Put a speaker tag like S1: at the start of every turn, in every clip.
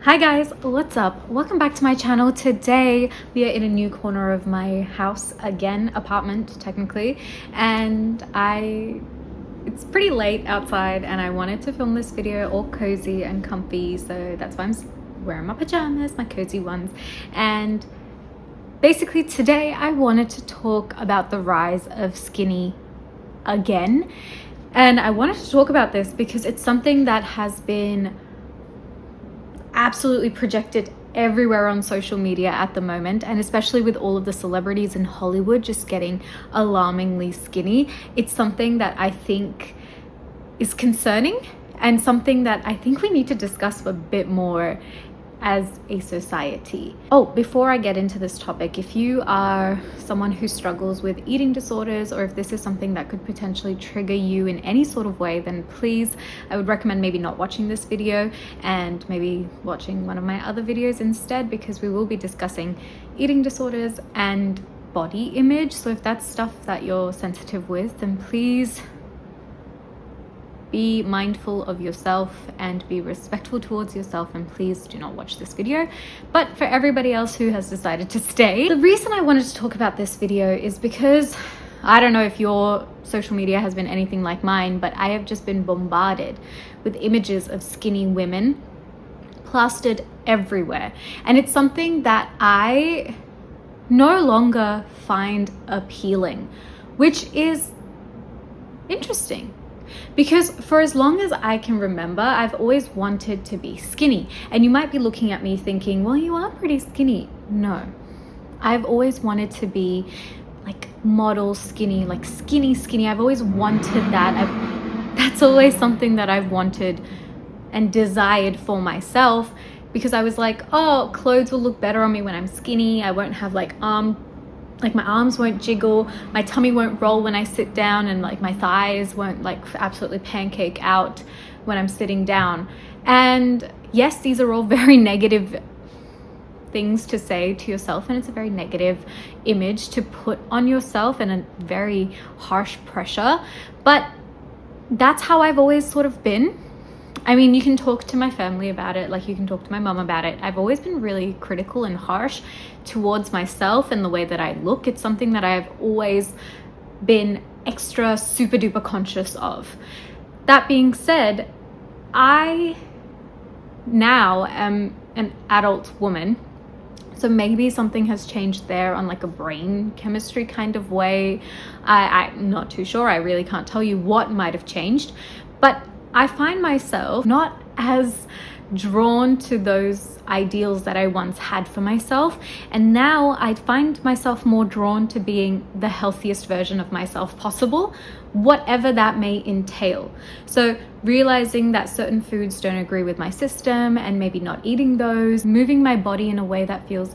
S1: Hi guys, what's up? Welcome back to my channel. Today we are in a new corner of my house again, apartment technically, and it's pretty late outside and I wanted to film this video all cozy and comfy, so that's why I'm wearing my pajamas, my cozy ones. And basically today I wanted to talk about the rise of skinny again, and I wanted to talk about this because it's something that has been absolutely projected everywhere on social media at the moment, and especially with all of the celebrities in Hollywood just getting alarmingly skinny. It's something that I think is concerning and something that I think we need to discuss a bit more as a society. Oh, before I get into this topic, if you are someone who struggles with eating disorders, or if this is something that could potentially trigger you in any sort of way, then please, I would recommend maybe not watching this video and maybe watching one of my other videos instead, because we will be discussing eating disorders and body image. So if that's stuff that you're sensitive with, then please be mindful of yourself and be respectful towards yourself, and please do not watch this video. But for everybody else who has decided to stay, the reason I wanted to talk about this video is because I don't know if your social media has been anything like mine, but I have just been bombarded with images of skinny women plastered everywhere, and it's something that I no longer find appealing, which is interesting. Because for as long as I can remember, I've always wanted to be skinny. And you might be looking at me thinking, well, you are pretty skinny. No, I've always wanted to be like model skinny, like skinny. I've always wanted that. That's always something that I've wanted and desired for myself, because I was like, oh, clothes will look better on me when I'm skinny. I won't have like my arms won't jiggle, my tummy won't roll when I sit down, and like my thighs won't like absolutely pancake out when I'm sitting down. And yes, these are all very negative things to say to yourself, and it's a very negative image to put on yourself and a very harsh pressure, but that's how I've always sort of been. I mean, you can talk to my family about it, like you can talk to my mom about it. I've always been really critical and harsh towards myself and the way that I look. It's something that I've always been extra super duper conscious of. That being said, I now am an adult woman, so maybe something has changed there on like a brain chemistry kind of way. I'm not too sure. I really can't tell you what might have changed, but I find myself not as drawn to those ideals that I once had for myself, and now I find myself more drawn to being the healthiest version of myself possible, whatever that may entail. So realizing that certain foods don't agree with my system and maybe not eating those, moving my body in a way that feels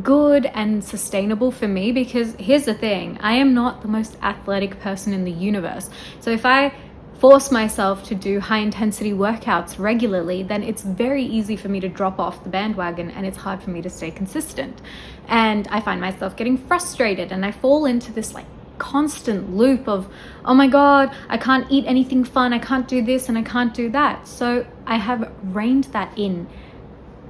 S1: good and sustainable for me, because here's the thing, I am not the most athletic person in the universe. So if I force myself to do high intensity workouts regularly, then it's very easy for me to drop off the bandwagon, and it's hard for me to stay consistent. And I find myself getting frustrated, and I fall into this like constant loop of, oh my God, I can't eat anything fun, I can't do this and I can't do that. So I have reined that in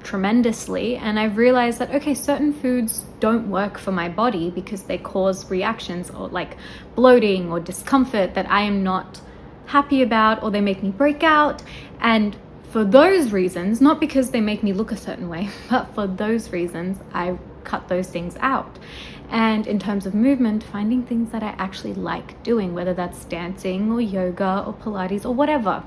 S1: tremendously, and I've realized that, okay, certain foods don't work for my body because they cause reactions or like bloating or discomfort that I am not happy about, or they make me break out. And for those reasons, not because they make me look a certain way, but for those reasons, I cut those things out. And in terms of movement, finding things that I actually like doing, whether that's dancing or yoga or Pilates or whatever,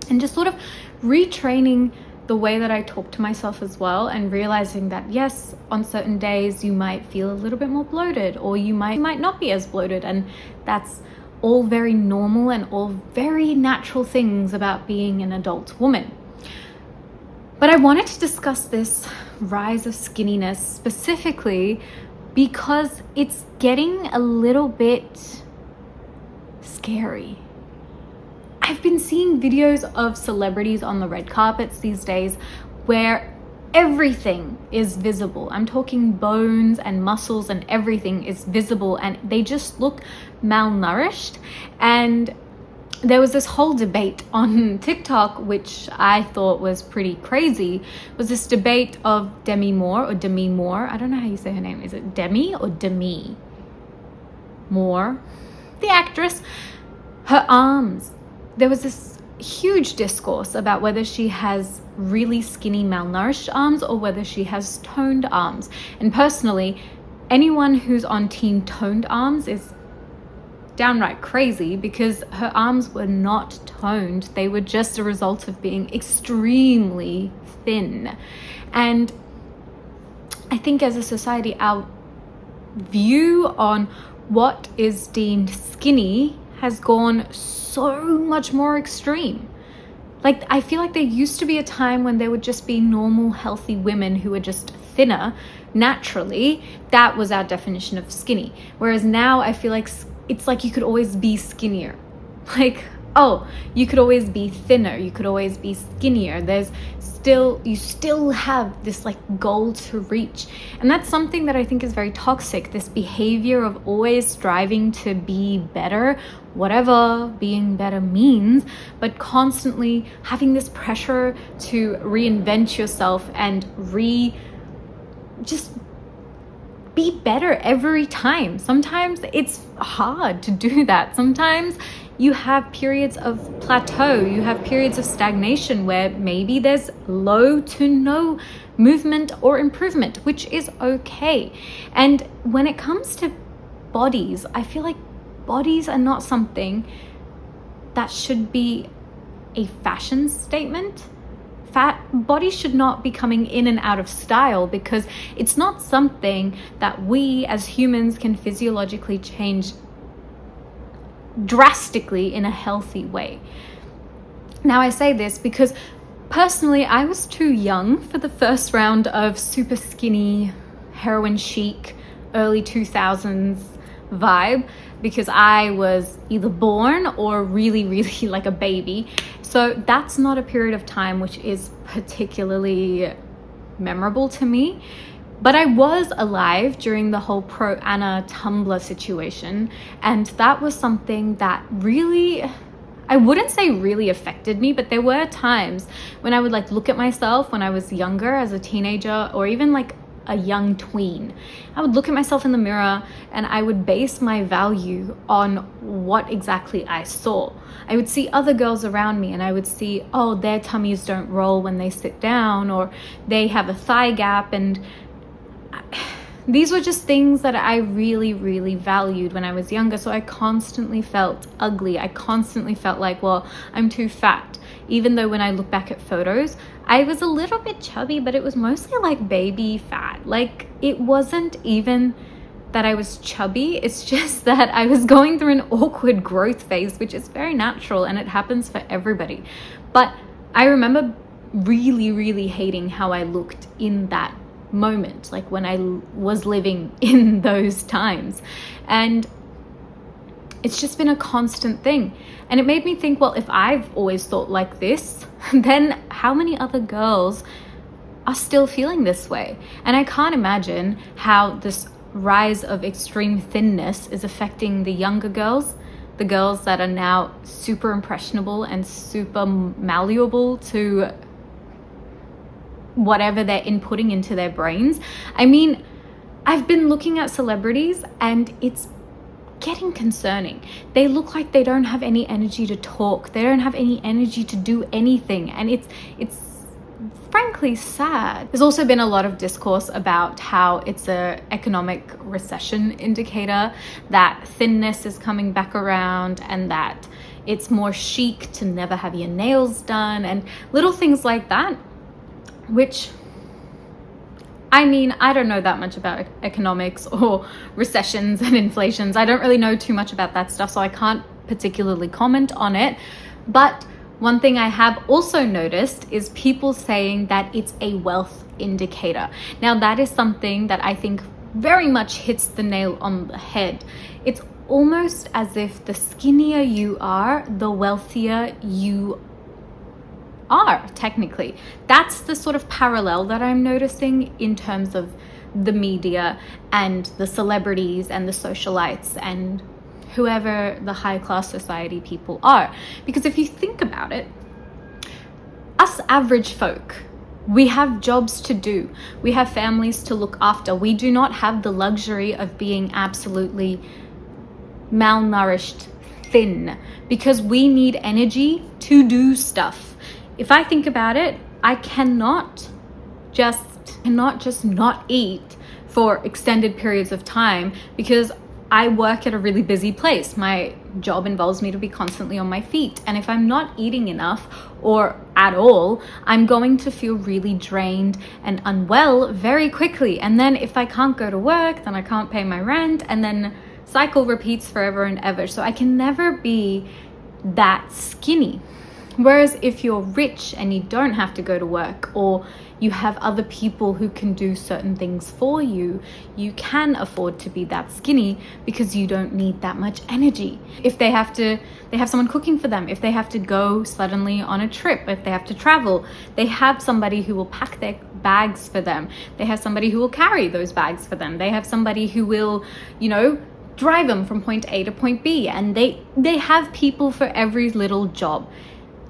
S1: and just sort of retraining the way that I talk to myself as well, and realizing that yes, on certain days you might feel a little bit more bloated, or you might not be as bloated, and that's all very normal and all very natural things about being an adult woman. But I wanted to discuss this rise of skinniness specifically because it's getting a little bit scary. I've been seeing videos of celebrities on the red carpets these days where everything is visible. I'm talking bones and muscles, and everything is visible, and they just look malnourished. And there was this whole debate on TikTok, which I thought was pretty crazy. It was this debate of Demi Moore, or Demi Moore. I don't know how you say her name. Is it Demi or Demi Moore? The actress. Her arms. There was this huge discourse about whether she has really skinny, malnourished arms or whether she has toned arms. And personally, anyone who's on team toned arms is downright crazy, because her arms were not toned. They were just a result of being extremely thin. And I think as a society, our view on what is deemed skinny has gone so much more extreme. Like, I feel like there used to be a time when there would just be normal, healthy women who were just thinner naturally. That was our definition of skinny. Whereas now I feel like it's like you could always be skinnier. Like, oh, you could always be thinner. You could always be skinnier. You still have this like goal to reach. And that's something that I think is very toxic. This behavior of always striving to be better, whatever being better means, but constantly having this pressure to reinvent yourself and just be better every time. Sometimes it's hard to do that. Sometimes you have periods of plateau, you have periods of stagnation where maybe there's low to no movement or improvement, which is okay. And when it comes to bodies, I feel like bodies are not something that should be a fashion statement. Bodies should not be coming in and out of style, because it's not something that we as humans can physiologically change drastically in a healthy way. Now, I say this because personally I was too young for the first round of super skinny, heroin chic, early 2000s vibe, because I was either born or really, really like a baby. So that's not a period of time which is particularly memorable to me. But I was alive during the whole Pro Anna Tumblr situation, and that was something that really, I wouldn't say really affected me, but there were times when I would like look at myself when I was younger as a teenager, or even like a young tween. I would look at myself in the mirror and I would base my value on what exactly I saw. I would see other girls around me and I would see, oh, their tummies don't roll when they sit down, or they have a thigh gap, and these were just things that I really, really valued when I was younger. So I constantly felt ugly. I constantly felt like, well, I'm too fat. Even though when I look back at photos, I was a little bit chubby, but it was mostly like baby fat. Like, it wasn't even that I was chubby. It's just that I was going through an awkward growth phase, which is very natural and it happens for everybody. But I remember really, really hating how I looked in that moment, like when I was living in those times. And it's just been a constant thing. And it made me think, well, if I've always thought like this, then how many other girls are still feeling this way? And I can't imagine how this rise of extreme thinness is affecting the younger girls, the girls that are now super impressionable and super malleable to whatever they're inputting into their brains. I mean, I've been looking at celebrities and it's getting concerning. They look like they don't have any energy to talk. They don't have any energy to do anything. And it's frankly sad. There's also been a lot of discourse about how it's an economic recession indicator, that thinness is coming back around, and that it's more chic to never have your nails done, and little things like that. Which, I mean, I don't know that much about economics or recessions and inflations. I don't really know too much about that stuff, so I can't particularly comment on it. But one thing I have also noticed is people saying that it's a wealth indicator. Now, that is something that I think very much hits the nail on the head. It's almost as if the skinnier you are, the wealthier you are, technically. That's the sort of parallel that I'm noticing in terms of the media and the celebrities and the socialites and whoever the high class society people are. Because if you think about it, us average folk, we have jobs to do, we have families to look after. We do not have the luxury of being absolutely malnourished, thin, because we need energy to do stuff. If I think about it, I cannot just not eat for extended periods of time because I work at a really busy place. My job involves me to be constantly on my feet. And if I'm not eating enough or at all, I'm going to feel really drained and unwell very quickly. And then if I can't go to work, then I can't pay my rent, and then cycle repeats forever and ever. So I can never be that skinny. Whereas if you're rich and you don't have to go to work, or you have other people who can do certain things for you, you can afford to be that skinny because you don't need that much energy. If they have someone cooking for them, if they have to go suddenly on a trip, if they have to travel, they have somebody who will pack their bags for them. They have somebody who will carry those bags for them. They have somebody who will, drive them from point A to point B. And they have people for every little job.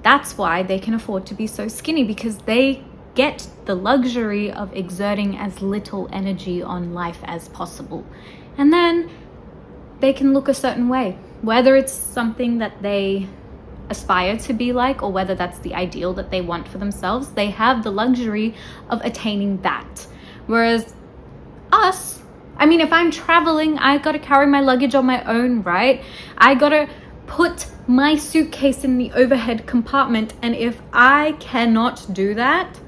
S1: That's why they can afford to be so skinny, because they get the luxury of exerting as little energy on life as possible. And then they can look a certain way, whether it's something that they aspire to be like, or whether that's the ideal that they want for themselves. They have the luxury of attaining that. Whereas us, if I'm traveling, I gotta carry my luggage on my own, right? I gotta put my suitcase in the overhead compartment, and if I cannot do that,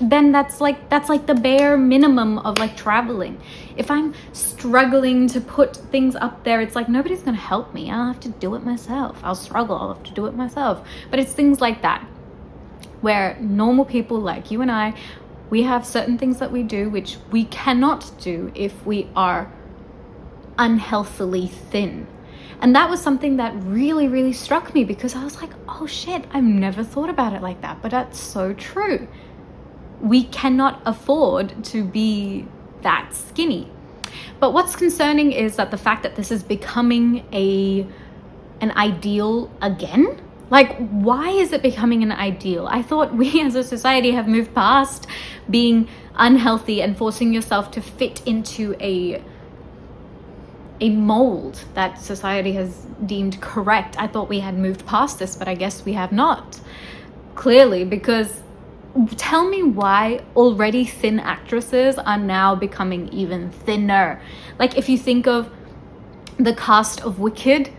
S1: then that's like the bare minimum of traveling. If I'm struggling to put things up there, it's like nobody's gonna help me. I'll have to do it myself. I'll struggle, I'll have to do it myself. But it's things like that where normal people like you and I, we have certain things that we do which we cannot do if we are unhealthily thin. And that was something that really, really struck me, because I was like, oh shit, I've never thought about it like that. But that's so true. We cannot afford to be that skinny. But what's concerning is that the fact that this is becoming an ideal again. Why is it becoming an ideal? I thought we as a society have moved past being unhealthy and forcing yourself to fit into a mold that society has deemed correct. I thought we had moved past this, but I guess we have not. Clearly, because tell me why already thin actresses are now becoming even thinner. If you think of the cast of Wicked,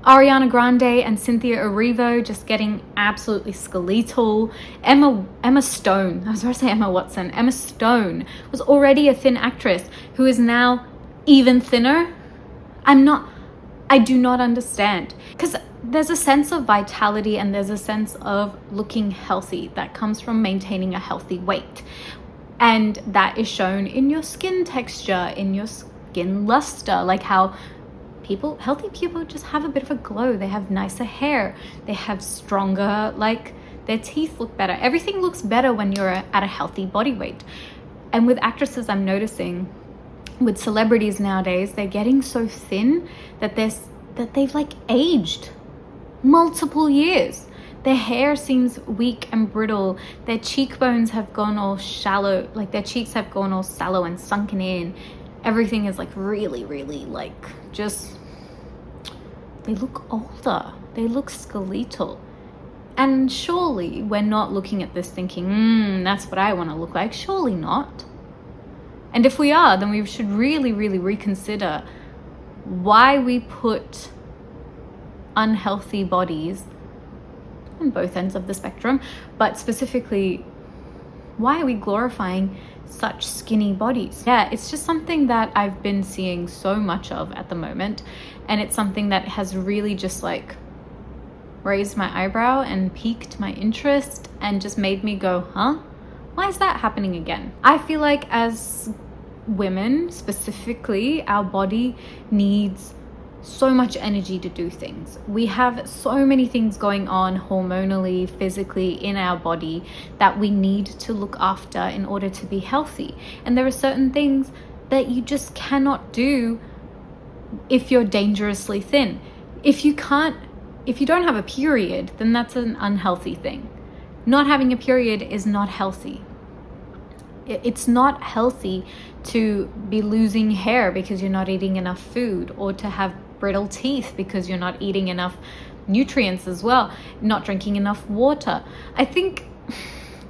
S1: Ariana Grande and Cynthia Erivo just getting absolutely skeletal. Emma Stone, I was about to say Emma Watson. Emma Stone was already a thin actress who is now even thinner. I do not understand, because there's a sense of vitality and there's a sense of looking healthy that comes from maintaining a healthy weight. And that is shown in your skin texture, in your skin luster, how healthy people just have a bit of a glow. They have nicer hair. They have stronger, their teeth look better. Everything looks better when you're at a healthy body weight. And with actresses, I'm noticing, with celebrities nowadays, they're getting so thin that they've aged multiple years. Their hair seems weak and brittle. Their cheekbones have gone all shallow, their cheeks have gone all sallow and sunken in. Everything is really, really they look older. They look skeletal. And surely we're not looking at this thinking, that's what I want to look like. Surely not. And if we are, then we should really, really reconsider why we put unhealthy bodies on both ends of the spectrum, but specifically, why are we glorifying such skinny bodies? Yeah, it's just something that I've been seeing so much of at the moment, and it's something that has really just raised my eyebrow and piqued my interest and just made me go, why is that happening again? I feel like as women specifically, our body needs so much energy to do things. We have so many things going on hormonally, physically in our body that we need to look after in order to be healthy. And there are certain things that you just cannot do if you're dangerously thin. If you don't have a period, then that's an unhealthy thing. Not having a period is not healthy. It's not healthy to be losing hair because you're not eating enough food, or to have brittle teeth because you're not eating enough nutrients as well, not drinking enough water. I think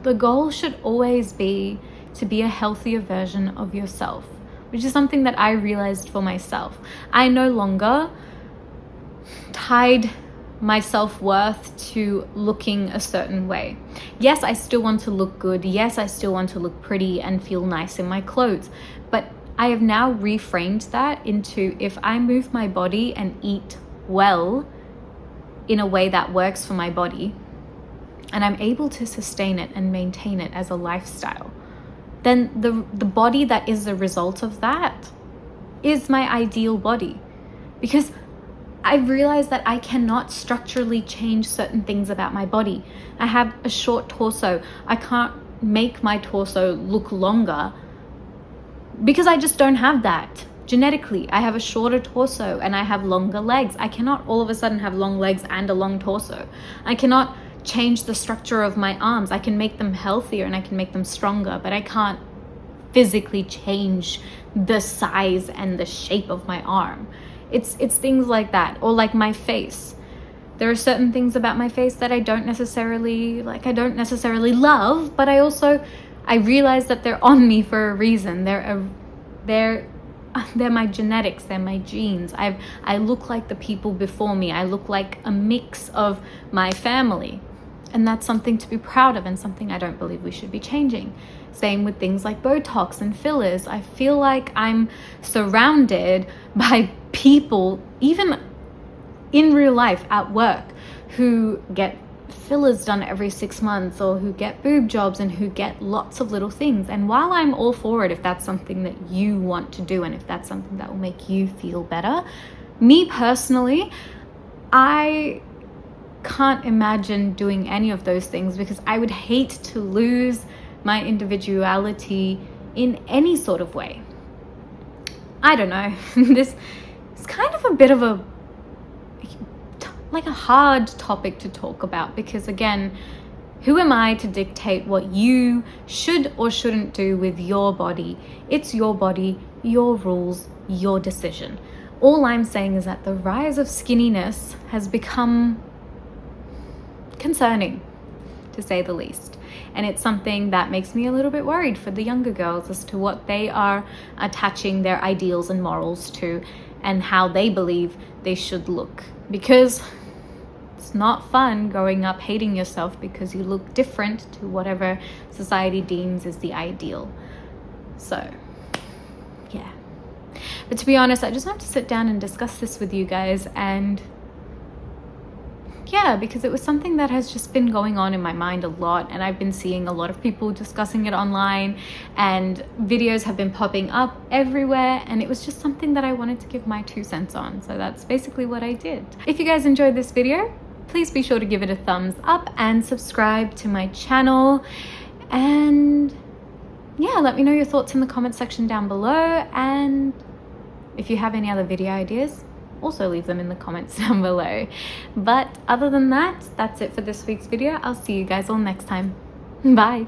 S1: the goal should always be to be a healthier version of yourself, which is something that I realized for myself. I no longer tied my self-worth to looking a certain way. Yes, I still want to look good. Yes, I still want to look pretty and feel nice in my clothes. But I have now reframed that into, if I move my body and eat well in a way that works for my body, and I'm able to sustain it and maintain it as a lifestyle, then the body that is the result of that is my ideal body. Because I've realized that I cannot structurally change certain things about my body. I have a short torso. I can't make my torso look longer because I just don't have that. Genetically, I have a shorter torso and I have longer legs. I cannot all of a sudden have long legs and a long torso. I cannot change the structure of my arms. I can make them healthier and I can make them stronger, but I can't physically change the size and the shape of my arm. It's things like that. Or like my face. There are certain things about my face that I don't necessarily love, but I realize that they're on me for a reason. They're my genetics, they're my genes. I look like the people before me. I look like a mix of my family. And that's something to be proud of, and something I don't believe we should be changing. Same with things like Botox and fillers. I feel like I'm surrounded by people, even in real life at work, who get fillers done every 6 months, or who get boob jobs, and who get lots of little things. And while I'm all for it, if that's something that you want to do and if that's something that will make you feel better, me personally, I can't imagine doing any of those things, because I would hate to lose my individuality in any sort of way. I don't know. This is kind of a bit of a hard topic to talk about, because again, who am I to dictate what you should or shouldn't do with your body? It's your body, your rules, your decision. All I'm saying is that the rise of skinniness has become concerning, to say the least. And it's something that makes me a little bit worried for the younger girls as to what they are attaching their ideals and morals to, and how they believe they should look. Because it's not fun growing up hating yourself because you look different to whatever society deems is the ideal. So, yeah. But to be honest, I just want to sit down and discuss this with you guys, and yeah, because it was something that has just been going on in my mind a lot, and I've been seeing a lot of people discussing it online, and videos have been popping up everywhere, and it was just something that I wanted to give my 2 cents on. So that's basically what I did. If you guys enjoyed this video, please be sure to give it a thumbs up and subscribe to my channel. And yeah, let me know your thoughts in the comment section down below, and if you have any other video ideas, also leave them in the comments down below. But other than that, that's it for this week's video. I'll see you guys all next time. Bye.